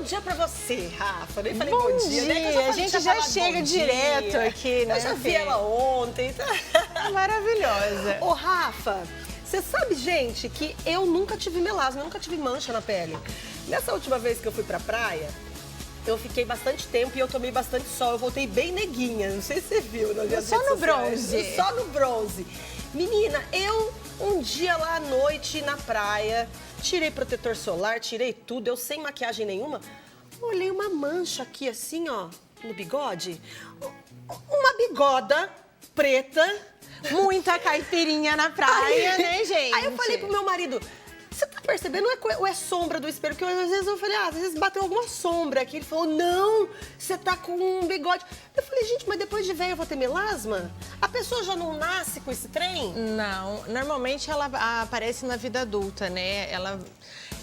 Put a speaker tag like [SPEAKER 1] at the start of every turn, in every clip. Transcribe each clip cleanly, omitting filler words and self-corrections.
[SPEAKER 1] dia pra você, Rafa. Nem falei bom dia, né?
[SPEAKER 2] A gente já chega direto aqui, né?
[SPEAKER 1] Eu já vi ela ontem.
[SPEAKER 2] Maravilhosa.
[SPEAKER 1] Ô, Rafa, você sabe, gente, que eu nunca tive melasma, eu nunca tive mancha na pele. Nessa última vez que eu fui pra praia, eu fiquei bastante tempo e eu tomei bastante sol. Eu voltei bem neguinha, não sei se você viu.
[SPEAKER 2] Só no bronze.
[SPEAKER 1] Só no bronze. Menina, eu um dia lá à noite na praia, tirei protetor solar, tirei tudo, eu sem maquiagem nenhuma, olhei uma mancha aqui assim, ó, no bigode. Uma bigoda preta.
[SPEAKER 2] Muita caipirinha na praia, né, gente?
[SPEAKER 1] Aí eu falei pro meu marido, você tá percebendo ou é sombra do espelho? Porque às vezes eu falei, às vezes bateu alguma sombra aqui. Ele falou, não, você tá com um bigode. Eu falei, gente, mas depois de velho eu vou ter melasma? A pessoa já não nasce com esse trem?
[SPEAKER 2] Não, normalmente ela aparece na vida adulta, né?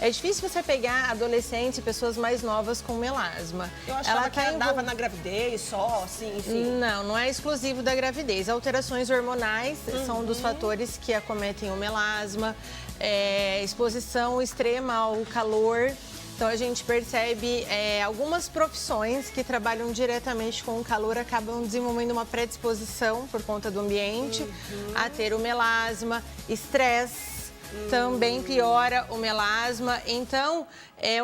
[SPEAKER 2] É difícil você pegar adolescentes e pessoas mais novas com melasma.
[SPEAKER 1] Eu achava que andava na gravidez só, assim, enfim.
[SPEAKER 2] Não é exclusivo da gravidez. Alterações hormonais são um dos fatores que acometem o melasma. Exposição extrema ao calor. Então a gente percebe algumas profissões que trabalham diretamente com o calor acabam desenvolvendo uma predisposição por conta do ambiente a ter o melasma, estresse. Também piora o melasma. Então,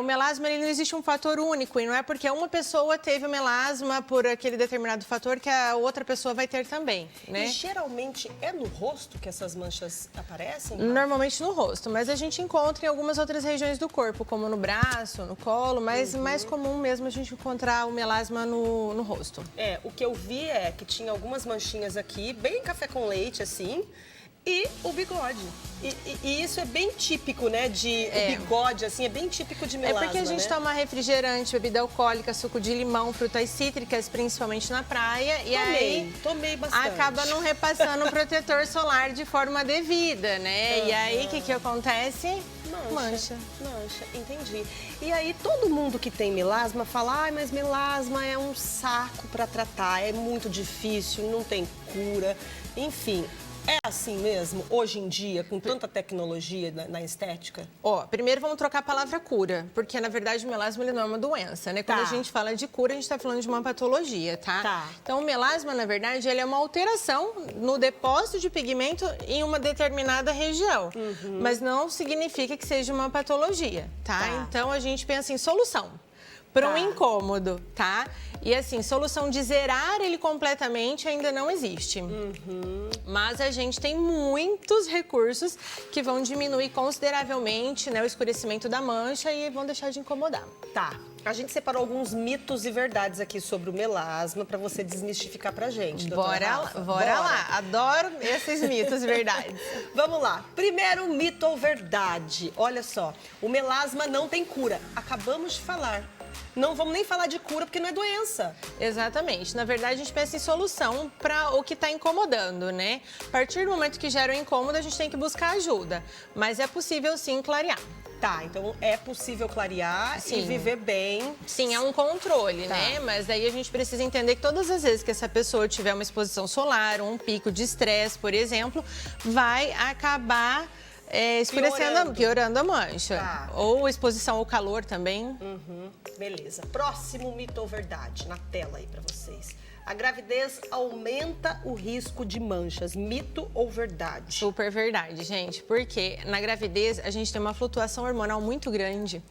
[SPEAKER 2] o melasma ele não existe um fator único. E não é porque uma pessoa teve o melasma por aquele determinado fator que a outra pessoa vai ter também, né?
[SPEAKER 1] E geralmente é no rosto que essas manchas aparecem?
[SPEAKER 2] Normalmente no rosto, mas a gente encontra em algumas outras regiões do corpo, como no braço, no colo, mas mais comum mesmo a gente encontrar o melasma no rosto.
[SPEAKER 1] O que eu vi é que tinha algumas manchinhas aqui, bem café com leite, assim, e o bigode. E isso é bem típico, né? O bigode, assim, é bem típico de melasma,
[SPEAKER 2] porque a gente toma refrigerante, bebida alcoólica, suco de limão, frutas cítricas, principalmente na praia.
[SPEAKER 1] Tomei bastante.
[SPEAKER 2] Acaba não repassando o protetor solar de forma devida, né? E aí, o que acontece? Mancha,
[SPEAKER 1] entendi. E aí, todo mundo que tem melasma fala, mas melasma é um saco pra tratar, é muito difícil, não tem cura, enfim... É assim mesmo, hoje em dia, com tanta tecnologia na estética?
[SPEAKER 2] Primeiro vamos trocar a palavra cura, porque na verdade o melasma ele não é uma doença, né? Quando a gente fala de cura, a gente está falando de uma patologia, tá? Então o melasma, na verdade, ele é uma alteração no depósito de pigmento em uma determinada região, mas não significa que seja uma patologia, tá? Então a gente pensa em solução para um incômodo, tá? E assim, solução de zerar ele completamente ainda não existe. Mas a gente tem muitos recursos que vão diminuir consideravelmente, né, o escurecimento da mancha e vão deixar de incomodar.
[SPEAKER 1] A gente separou alguns mitos e verdades aqui sobre o melasma para você desmistificar pra gente, doutora Rafa.
[SPEAKER 2] Bora lá. Adoro esses mitos e verdades.
[SPEAKER 1] Vamos lá. Primeiro mito ou verdade. Olha só, o melasma não tem cura. Acabamos de falar. Não vamos nem falar de cura, porque não é doença.
[SPEAKER 2] Exatamente. Na verdade, a gente pensa em solução para o que está incomodando, né? A partir do momento que gera o incômodo, a gente tem que buscar ajuda. Mas é possível, sim, clarear.
[SPEAKER 1] Então é possível clarear e viver bem.
[SPEAKER 2] Sim, é um controle, né? Mas daí a gente precisa entender que todas as vezes que essa pessoa tiver uma exposição solar, um pico de estresse, por exemplo, vai acabar... escurecendo, piorando a mancha. Ou exposição ao calor também.
[SPEAKER 1] Beleza. Próximo mito ou verdade, na tela aí pra vocês. A gravidez aumenta o risco de manchas. Mito ou verdade?
[SPEAKER 2] Super verdade, gente. Porque na gravidez a gente tem uma flutuação hormonal muito grande.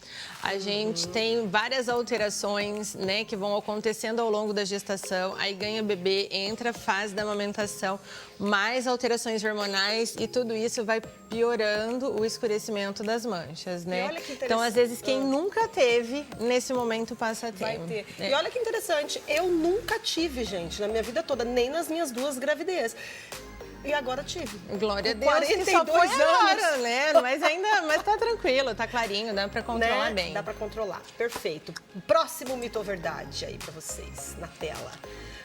[SPEAKER 2] A gente tem várias alterações, né, que vão acontecendo ao longo da gestação. Aí ganha bebê, entra a fase da amamentação, mais alterações hormonais e tudo isso vai piorando o escurecimento das manchas, né?
[SPEAKER 1] E olha que interessante.
[SPEAKER 2] Então, às vezes, quem nunca teve, nesse momento passa a ter.
[SPEAKER 1] Vai ter. E olha que interessante, eu nunca tive, gente, na minha vida toda, nem nas minhas duas gravidezes. E agora tive.
[SPEAKER 2] Glória a Deus,
[SPEAKER 1] 42
[SPEAKER 2] que só foi
[SPEAKER 1] anos.
[SPEAKER 2] agora, né? Mas tá tranquilo, tá clarinho, dá pra controlar bem.
[SPEAKER 1] Dá pra controlar, perfeito. Próximo mito ou verdade aí pra vocês, na tela.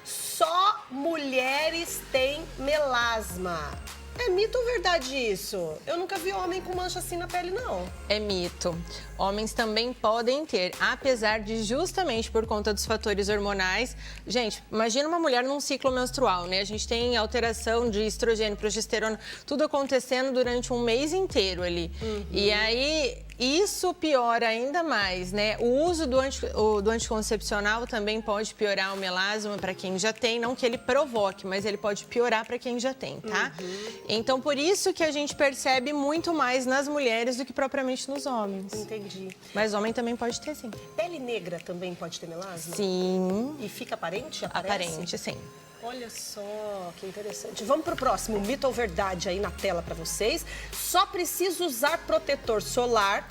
[SPEAKER 1] Só mulheres têm melasma. É mito ou verdade isso? Eu nunca vi homem com mancha assim na pele, não.
[SPEAKER 2] É mito. Homens também podem ter, apesar de justamente por conta dos fatores hormonais. Gente, imagina uma mulher num ciclo menstrual, né? A gente tem alteração de estrogênio, progesterona, tudo acontecendo durante um mês inteiro ali. E aí... isso piora ainda mais, né? O uso do anticoncepcional também pode piorar o melasma para quem já tem, não que ele provoque, mas ele pode piorar para quem já tem, tá? Então, por isso que a gente percebe muito mais nas mulheres do que propriamente nos homens.
[SPEAKER 1] Entendi.
[SPEAKER 2] Mas homem também pode ter, sim.
[SPEAKER 1] Pele negra também pode ter melasma?
[SPEAKER 2] Sim.
[SPEAKER 1] E fica aparente? Aparece?
[SPEAKER 2] Aparente, sim.
[SPEAKER 1] Olha só, que interessante. Vamos pro próximo, mito ou verdade aí na tela para vocês. Só preciso usar protetor solar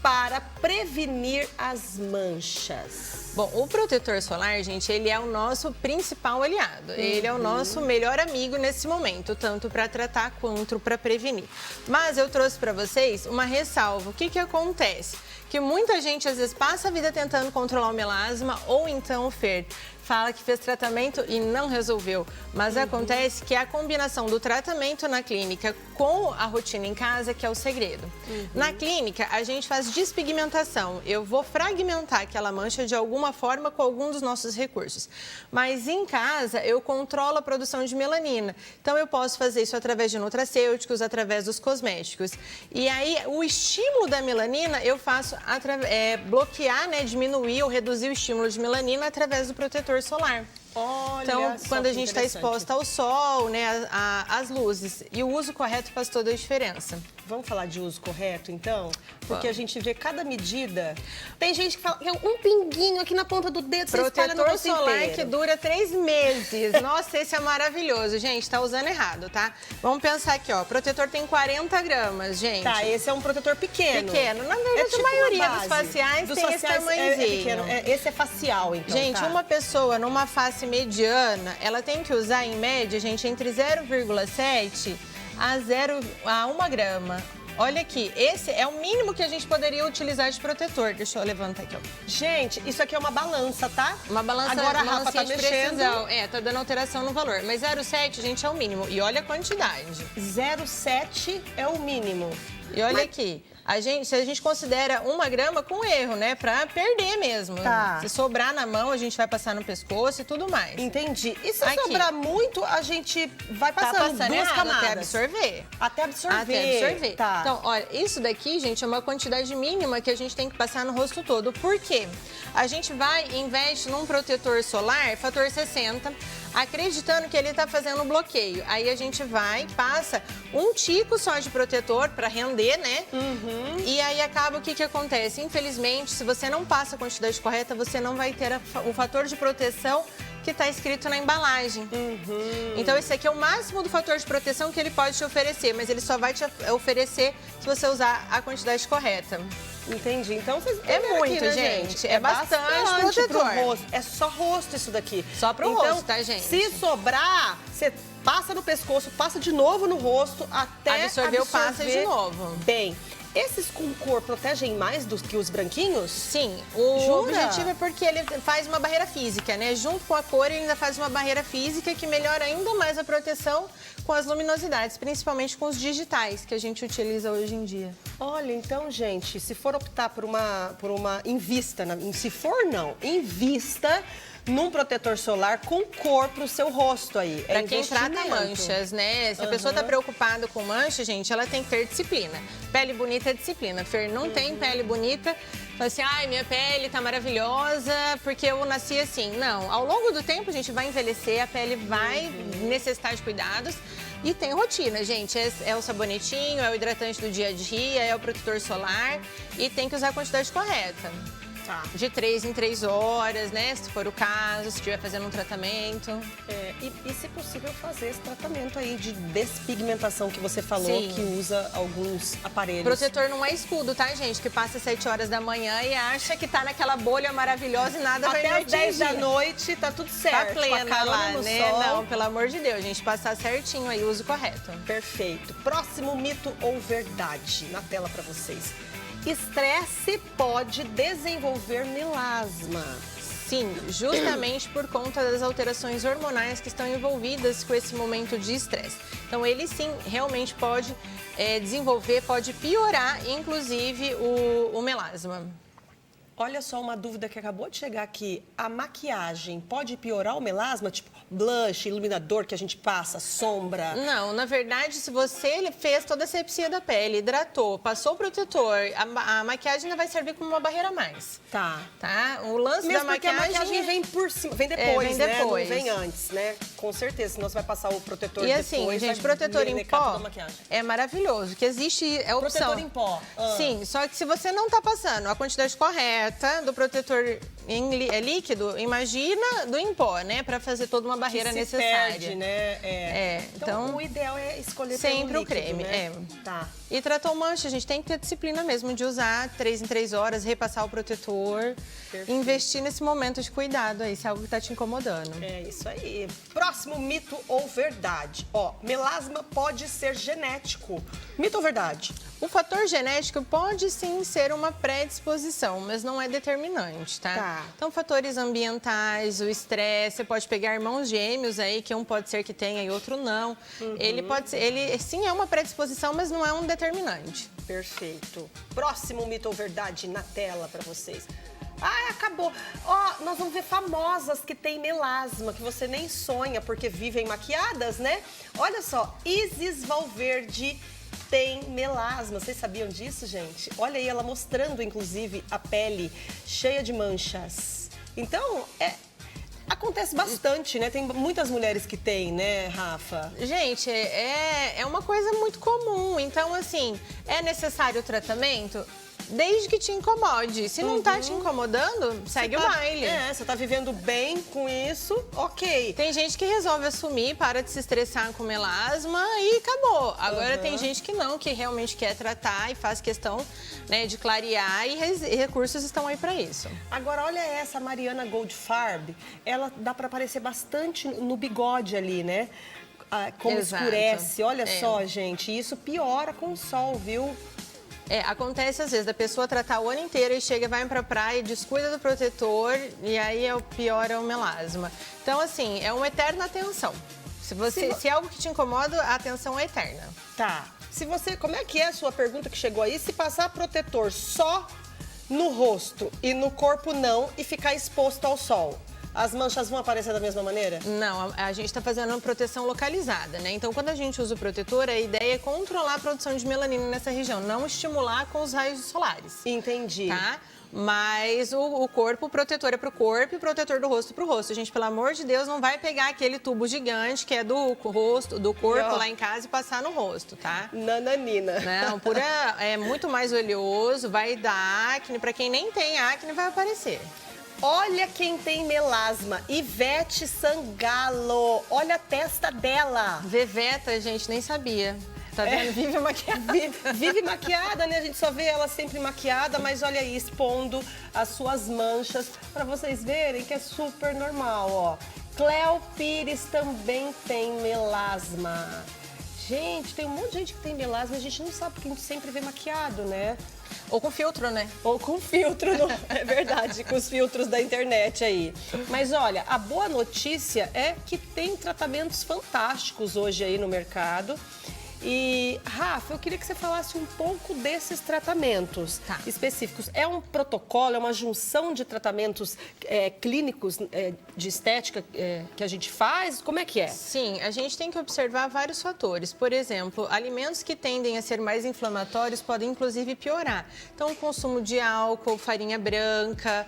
[SPEAKER 1] para prevenir as manchas.
[SPEAKER 2] Bom, o protetor solar, gente, ele é o nosso principal aliado. Ele é o nosso melhor amigo nesse momento, tanto para tratar quanto para prevenir. Mas eu trouxe para vocês uma ressalva. O que acontece? Que muita gente, às vezes, passa a vida tentando controlar o melasma ou então, Fer, fala que fez tratamento e não resolveu. Mas acontece que é a combinação do tratamento na clínica com a rotina em casa que é o segredo. Na clínica, a gente faz despigmentação. Eu vou fragmentar aquela mancha de alguma forma com algum dos nossos recursos. Mas em casa, eu controlo a produção de melanina. Então, eu posso fazer isso através de nutracêuticos, através dos cosméticos. E aí, o estímulo da melanina, eu faço bloquear, né, diminuir ou reduzir o estímulo de melanina através do protetor solar.
[SPEAKER 1] Olha,
[SPEAKER 2] então, quando a gente está exposta ao sol, né, às luzes. E o uso correto faz toda a diferença.
[SPEAKER 1] Vamos falar de uso correto, então? Porque a gente vê cada medida. Tem gente que fala que é um pinguinho aqui na ponta do dedo, você espalha no
[SPEAKER 2] protetor
[SPEAKER 1] rosto
[SPEAKER 2] solar
[SPEAKER 1] inteiro.
[SPEAKER 2] que dura 3 meses. Nossa, esse é maravilhoso. Gente, tá usando errado, tá? Vamos pensar aqui, ó. O protetor tem 40 gramas, gente.
[SPEAKER 1] Tá, esse é um protetor pequeno.
[SPEAKER 2] Pequeno. Na verdade,
[SPEAKER 1] tipo
[SPEAKER 2] a maioria
[SPEAKER 1] uma
[SPEAKER 2] dos
[SPEAKER 1] base.
[SPEAKER 2] faciais tem esse tamanhozinho.
[SPEAKER 1] É pequeno. Esse é facial, então.
[SPEAKER 2] Gente,
[SPEAKER 1] tá.
[SPEAKER 2] uma pessoa numa face mediana, ela tem que usar, em média, gente, entre 0,7 a 1 grama. Olha aqui, esse é o mínimo que a gente poderia utilizar de protetor. Deixa eu levantar aqui, ó.
[SPEAKER 1] Gente, isso aqui é uma balança, tá?
[SPEAKER 2] Uma balança,
[SPEAKER 1] agora a Rafa tá
[SPEAKER 2] de
[SPEAKER 1] mexendo.
[SPEAKER 2] precisão. Tá dando alteração no valor. Mas 0,7, gente, é o mínimo. E olha a quantidade.
[SPEAKER 1] 0,7 é o mínimo.
[SPEAKER 2] E olha aqui, se a gente considera 1 grama com erro, né? Pra perder mesmo.
[SPEAKER 1] Tá.
[SPEAKER 2] Se sobrar na mão, a gente vai passar no pescoço e tudo mais.
[SPEAKER 1] Entendi. E se
[SPEAKER 2] Aqui.
[SPEAKER 1] sobrar muito, a gente vai passando, duas
[SPEAKER 2] errado,
[SPEAKER 1] camadas.
[SPEAKER 2] até absorver.
[SPEAKER 1] Até absorver.
[SPEAKER 2] Até absorver.
[SPEAKER 1] Tá.
[SPEAKER 2] Então, olha, isso daqui, gente, é uma quantidade mínima que a gente tem que passar no rosto todo. Por quê? A gente vai e investe num protetor solar, fator 60, acreditando que ele tá fazendo um bloqueio. Aí a gente vai, passa um tico só de protetor para render, né? E aí acaba o que acontece? Infelizmente, se você não passa a quantidade correta, você não vai ter o fator de proteção que está escrito na embalagem. Então, esse aqui é o máximo do fator de proteção que ele pode te oferecer, mas ele só vai te oferecer se você usar a quantidade correta.
[SPEAKER 1] Entendi. Então, vocês
[SPEAKER 2] É muito,
[SPEAKER 1] aqui, né,
[SPEAKER 2] gente? É bastante protetor.
[SPEAKER 1] Pro rosto. É só rosto isso daqui.
[SPEAKER 2] Só pro
[SPEAKER 1] então,
[SPEAKER 2] rosto, tá, gente?
[SPEAKER 1] Se sobrar, você passa no pescoço, passa de novo no rosto, até
[SPEAKER 2] absorver, passa de novo.
[SPEAKER 1] Bem, esses com cor protegem mais do que os branquinhos?
[SPEAKER 2] Sim, o objetivo é porque ele faz uma barreira física, né? Junto com a cor, ele ainda faz uma barreira física que melhora ainda mais a proteção com as luminosidades, principalmente com os digitais que a gente utiliza hoje em dia.
[SPEAKER 1] Olha, então, gente, se for optar por uma invista, se for não, invista num protetor solar com cor pro seu rosto aí.
[SPEAKER 2] Pra quem trata manchas, né? Se a pessoa tá preocupada com mancha, gente, ela tem que ter disciplina. Pele bonita é disciplina. Fer, não tem pele bonita, fala assim, ai, minha pele tá maravilhosa porque eu nasci assim. Não, ao longo do tempo a gente vai envelhecer, a pele vai necessitar de cuidados. E tem rotina, gente. É o sabonetinho, é o hidratante do dia a dia, é o protetor solar e tem que usar a quantidade correta. Tá. De 3 em 3 horas, né? Se for o caso, se estiver fazendo um tratamento.
[SPEAKER 1] E se possível, fazer esse tratamento aí de despigmentação que você falou, que usa alguns aparelhos.
[SPEAKER 2] Protetor não é escudo, tá, gente? Que passa às 7 horas da manhã e acha que tá naquela bolha maravilhosa e nada vai me
[SPEAKER 1] até
[SPEAKER 2] atingir.
[SPEAKER 1] às 10 da noite, tá tudo certo.
[SPEAKER 2] Tá plena lá, né?
[SPEAKER 1] Sol.
[SPEAKER 2] Não, pelo amor de Deus, gente. Passar certinho aí, o uso correto.
[SPEAKER 1] Perfeito. Próximo mito ou verdade na tela pra vocês. Estresse pode desenvolver melasma.
[SPEAKER 2] Sim, justamente por conta das alterações hormonais que estão envolvidas com esse momento de estresse. Então, ele sim, realmente pode desenvolver, pode piorar, inclusive, o melasma.
[SPEAKER 1] Olha só uma dúvida que acabou de chegar aqui. A maquiagem pode piorar o melasma? Tipo, blush, iluminador que a gente passa, sombra?
[SPEAKER 2] Não, na verdade, se você fez toda a asepsia da pele, hidratou, passou o protetor, a maquiagem ainda vai servir como uma barreira a mais.
[SPEAKER 1] Tá.
[SPEAKER 2] O lance
[SPEAKER 1] mesmo
[SPEAKER 2] da
[SPEAKER 1] porque
[SPEAKER 2] maquiagem...
[SPEAKER 1] a maquiagem vem por cima, vem depois,
[SPEAKER 2] vem
[SPEAKER 1] né?
[SPEAKER 2] depois.
[SPEAKER 1] Não vem antes, né? Com certeza, senão você vai passar o protetor
[SPEAKER 2] e
[SPEAKER 1] depois.
[SPEAKER 2] E assim, gente, protetor em pó é maravilhoso, que existe a opção.
[SPEAKER 1] Protetor em pó.
[SPEAKER 2] Sim, só que se você não tá passando a quantidade correta do protetor líquido, imagina do em pó, né? Pra fazer toda uma barreira
[SPEAKER 1] que se
[SPEAKER 2] necessária.
[SPEAKER 1] Perde, né?
[SPEAKER 2] Então,
[SPEAKER 1] o ideal é escolher
[SPEAKER 2] sempre
[SPEAKER 1] pelo
[SPEAKER 2] o creme,
[SPEAKER 1] né? Tá.
[SPEAKER 2] E tratou mancha, a gente tem que ter disciplina mesmo de usar 3 em 3 horas, repassar o protetor. Perfeito. Investir nesse momento de cuidado aí, se é algo que tá te incomodando.
[SPEAKER 1] É isso aí. Próximo mito ou verdade. Melasma pode ser genético. Mito ou verdade?
[SPEAKER 2] O fator genético pode sim ser uma predisposição, mas não é determinante, tá? Então, fatores ambientais, o estresse, você pode pegar irmãos gêmeos aí, que um pode ser que tenha e outro não. Ele sim é uma predisposição, mas não é um determinante.
[SPEAKER 1] Perfeito. Próximo mito ou verdade na tela para vocês. Acabou. Nós vamos ver famosas que têm melasma, que você nem sonha porque vivem maquiadas, né? Olha só, Isis Valverde tem melasma. Vocês sabiam disso, gente? Olha aí ela mostrando, inclusive, a pele cheia de manchas. Então, acontece bastante, né? Tem muitas mulheres que têm, né, Rafa?
[SPEAKER 2] Gente, é uma coisa muito comum. Então, assim, é necessário o tratamento? Desde que te incomode. Se não tá te incomodando, segue o baile.
[SPEAKER 1] Você tá vivendo bem com isso, ok.
[SPEAKER 2] Tem gente que resolve assumir, para de se estressar com melasma e acabou. Agora tem gente que não, que realmente quer tratar e faz questão, né, de clarear e recursos estão aí para isso.
[SPEAKER 1] Agora, olha essa Mariana Goldfarb, ela dá para aparecer bastante no bigode ali, né? Como escurece, olha só, gente, isso piora com o sol, viu?
[SPEAKER 2] Acontece às vezes da pessoa tratar o ano inteiro e chega, vai pra praia, descuida do protetor e aí piora o melasma. Então, assim, é uma eterna atenção. Se é algo que te incomoda, a atenção é eterna.
[SPEAKER 1] Tá. Como é que é a sua pergunta que chegou aí? Se passar protetor só no rosto e no corpo não e ficar exposto ao sol, as manchas vão aparecer da mesma maneira?
[SPEAKER 2] Não, a gente está fazendo uma proteção localizada, né? Então, quando a gente usa o protetor, a ideia é controlar a produção de melanina nessa região, não estimular com os raios solares.
[SPEAKER 1] Entendi.
[SPEAKER 2] Tá? Mas o corpo, o protetor é pro corpo e o protetor do rosto pro rosto. Gente, pelo amor de Deus, não vai pegar aquele tubo gigante que é do rosto, do corpo lá em casa e passar no rosto, tá?
[SPEAKER 1] Nananina.
[SPEAKER 2] Não, é muito mais oleoso, vai dar acne. Pra quem nem tem acne, vai aparecer.
[SPEAKER 1] Olha quem tem melasma, Ivete Sangalo. Olha a testa dela.
[SPEAKER 2] Veveta, gente, nem sabia. Tá vendo? Vive maquiada.
[SPEAKER 1] Vive maquiada, né? A gente só vê ela sempre maquiada, mas olha aí, expondo as suas manchas pra vocês verem que é super normal, ó. Cléo Pires também tem melasma. Gente, tem um monte de gente que tem melasma, a gente não sabe porque a gente sempre vê maquiado, né?
[SPEAKER 2] Ou com filtro, né?
[SPEAKER 1] Ou com filtro, é verdade, com os filtros da internet aí. Mas olha, a boa notícia é que tem tratamentos fantásticos hoje aí no mercado. E, Rafa, eu queria que você falasse um pouco desses tratamentos específicos. É um protocolo, é uma junção de tratamentos clínicos de estética que a gente faz? Como é que é?
[SPEAKER 2] Sim, a gente tem que observar vários fatores. Por exemplo, alimentos que tendem a ser mais inflamatórios podem, inclusive, piorar. Então, o consumo de álcool, farinha branca,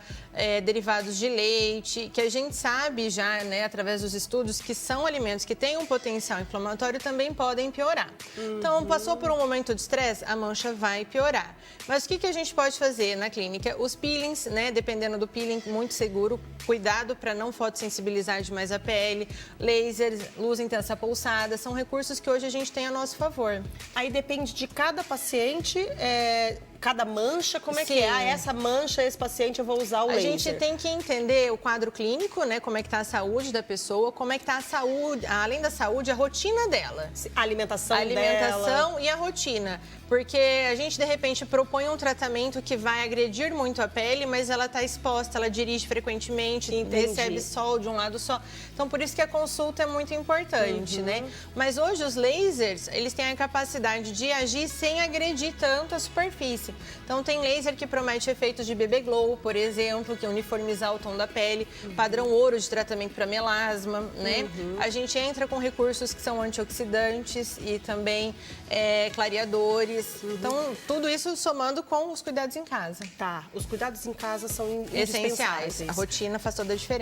[SPEAKER 2] derivados de leite, que a gente sabe já, né, através dos estudos, que são alimentos que têm um potencial inflamatório, também podem piorar. Então, passou por um momento de estresse, a mancha vai piorar. Mas o que a gente pode fazer na clínica? Os peelings, né? Dependendo do peeling, muito seguro. Cuidado para não fotossensibilizar demais a pele. Lasers, luz intensa pulsada, são recursos que hoje a gente tem a nosso favor.
[SPEAKER 1] Aí depende de cada paciente, cada mancha, como é que é? Essa mancha, esse paciente, eu vou usar o laser.
[SPEAKER 2] A gente tem que entender o quadro clínico, né? Como é que tá a saúde da pessoa, como é que tá a saúde, além da saúde, a rotina dela.
[SPEAKER 1] A alimentação
[SPEAKER 2] dela. E a rotina. Porque a gente, de repente, propõe um tratamento que vai agredir muito a pele, mas ela está exposta, ela dirige frequentemente, recebe sol de um lado só. Então, por isso que a consulta é muito importante, né? Mas hoje, os lasers, eles têm a capacidade de agir sem agredir tanto a superfície. disse. Então, tem laser que promete efeitos de bebê glow, por exemplo, que é uniformizar o tom da pele, padrão ouro de tratamento para melasma, né? A gente entra com recursos que são antioxidantes e também clareadores. Então, tudo isso somando com os cuidados em casa.
[SPEAKER 1] Tá, os cuidados em casa são
[SPEAKER 2] Essenciais.
[SPEAKER 1] indispensáveis.
[SPEAKER 2] A rotina faz toda a diferença.